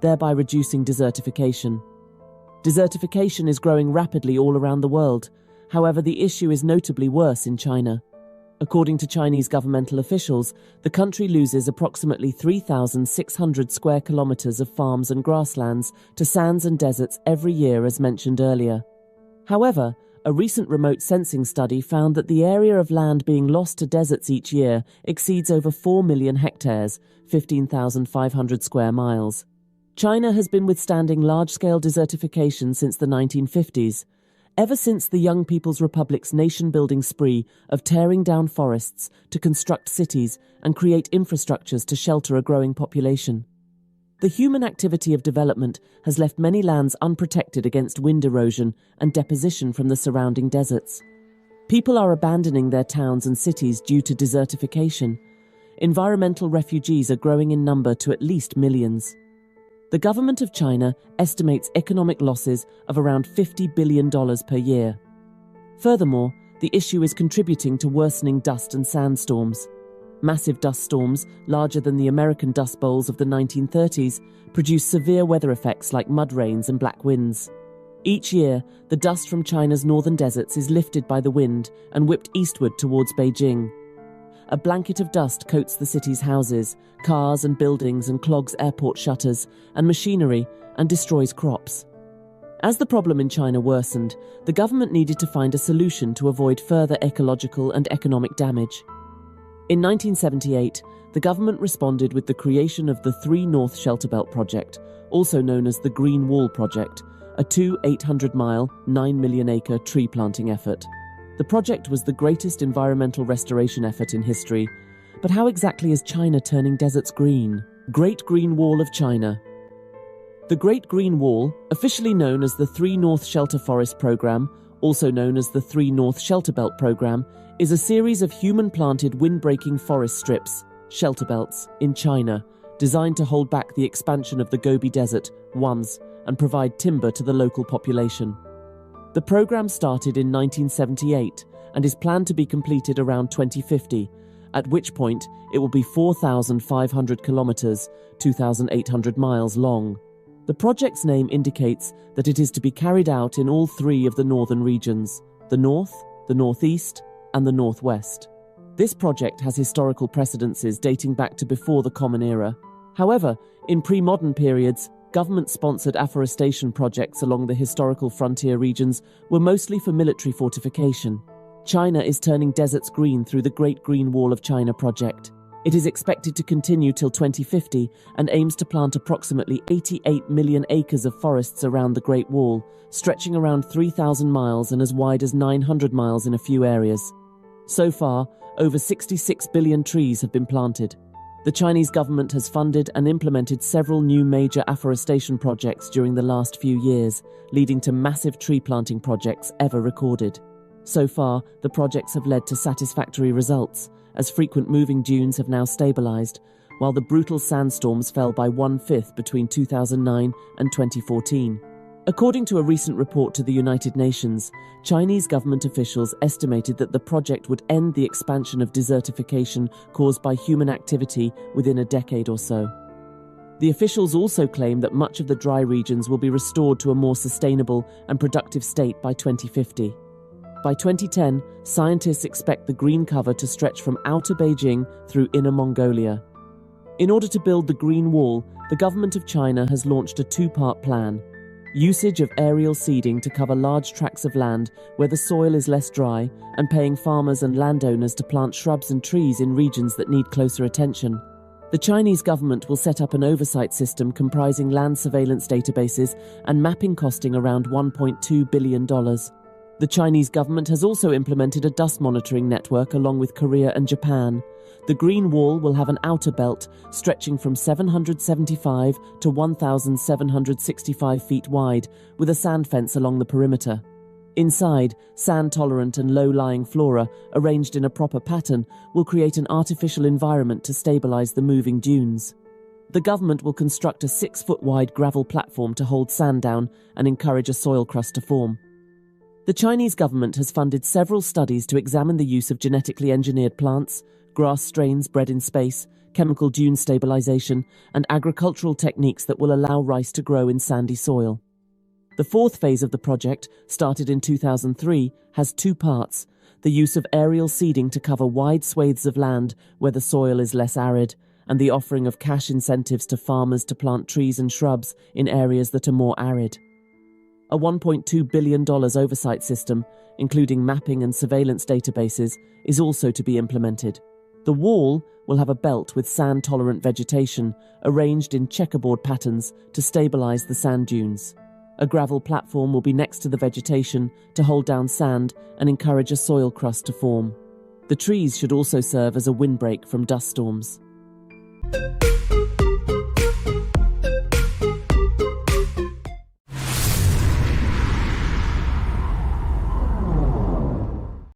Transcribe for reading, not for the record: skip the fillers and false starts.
thereby reducing desertification. Desertification is growing rapidly all around the world. However, the issue is notably worse in China. According to Chinese governmental officials, the country loses approximately 3,600 square kilometers of farms and grasslands to sands and deserts every year, as mentioned earlier. However, a recent remote sensing study found that the area of land being lost to deserts each year exceeds over 4 million hectares, 15,500 square miles. China has been withstanding large-scale desertification since the 1950s. Ever since the Young People's Republic's nation-building spree of tearing down forests to construct cities and create infrastructures to shelter a growing population. The human activity of development has left many lands unprotected against wind erosion and deposition from the surrounding deserts. People are abandoning their towns and cities due to desertification. Environmental refugees are growing in number to at least millions. The government of China estimates economic losses of around $50 billion per year. Furthermore, the issue is contributing to worsening dust and sandstorms. Massive dust storms, larger than the American dust bowls of the 1930s, produce severe weather effects like mud rains and black winds. Each year, the dust from China's northern deserts is lifted by the wind and whipped eastward towards Beijing. A blanket of dust coats the city's houses, cars and buildings, and clogs airport shutters and machinery and destroys crops. As the problem in China worsened, the government needed to find a solution to avoid further ecological and economic damage. In 1978, the government responded with the creation of the 3 North Shelter Belt Project, also known as the Green Wall Project, a 800-mile, 9 million-acre tree planting effort. The project was the greatest environmental restoration effort in history. But how exactly is China turning deserts green? Great Green Wall of China. The Great Green Wall, officially known as the 3 North Shelter Forest Program, also known as the 3 North Shelter Belt Program, is a series of human-planted wind-breaking forest strips, shelter belts, in China, designed to hold back the expansion of the Gobi Desert once and provide timber to the local population. The program started in 1978 and is planned to be completed around 2050, at which point it will be 4,500 kilometers, 2,800 miles long. The project's name indicates that it is to be carried out in all 3 of the northern regions, the North, the Northeast, and the Northwest. This project has historical precedences dating back to before the Common Era. However, in pre-modern periods, government-sponsored afforestation projects along the historical frontier regions were mostly for military fortification. China is turning deserts green through the Great Green Wall of China project. It is expected to continue till 2050 and aims to plant approximately 88 million acres of forests around the Great Wall, stretching around 3,000 miles and as wide as 900 miles in a few areas. So far, over 66 billion trees have been planted. The Chinese government has funded and implemented several new major afforestation projects during the last few years, leading to massive tree planting projects ever recorded. So far, the projects have led to satisfactory results, as frequent moving dunes have now stabilized, while the brutal sandstorms fell by 1/5 between 2009 and 2014. According to a recent report to the United Nations, Chinese government officials estimated that the project would end the expansion of desertification caused by human activity within a decade or so. The officials also claim that much of the dry regions will be restored to a more sustainable and productive state by 2050. By 2010, scientists expect the green cover to stretch from outer Beijing through inner Mongolia. In order to build the Green Wall, the government of China has launched a 2-part plan. Usage of aerial seeding to cover large tracts of land where the soil is less dry, and paying farmers and landowners to plant shrubs and trees in regions that need closer attention. The Chinese government will set up an oversight system comprising land surveillance databases and mapping costing around $1.2 billion. The Chinese government has also implemented a dust monitoring network along with Korea and Japan. The Green Wall will have an outer belt stretching from 775 to 1,765 feet wide, with a sand fence along the perimeter. Inside, sand-tolerant and low-lying flora, arranged in a proper pattern, will create an artificial environment to stabilize the moving dunes. The government will construct a 6-foot-wide gravel platform to hold sand down and encourage a soil crust to form. The Chinese government has funded several studies to examine the use of genetically engineered plants, grass strains bred in space, chemical dune stabilization, and agricultural techniques that will allow rice to grow in sandy soil. The fourth phase of the project, started in 2003, has two parts: the use of aerial seeding to cover wide swathes of land where the soil is less arid, and the offering of cash incentives to farmers to plant trees and shrubs in areas that are more arid. A $1.2 billion oversight system, including mapping and surveillance databases, is also to be implemented. The wall will have a belt with sand-tolerant vegetation arranged in checkerboard patterns to stabilize the sand dunes. A gravel platform will be next to the vegetation to hold down sand and encourage a soil crust to form. The trees should also serve as a windbreak from dust storms.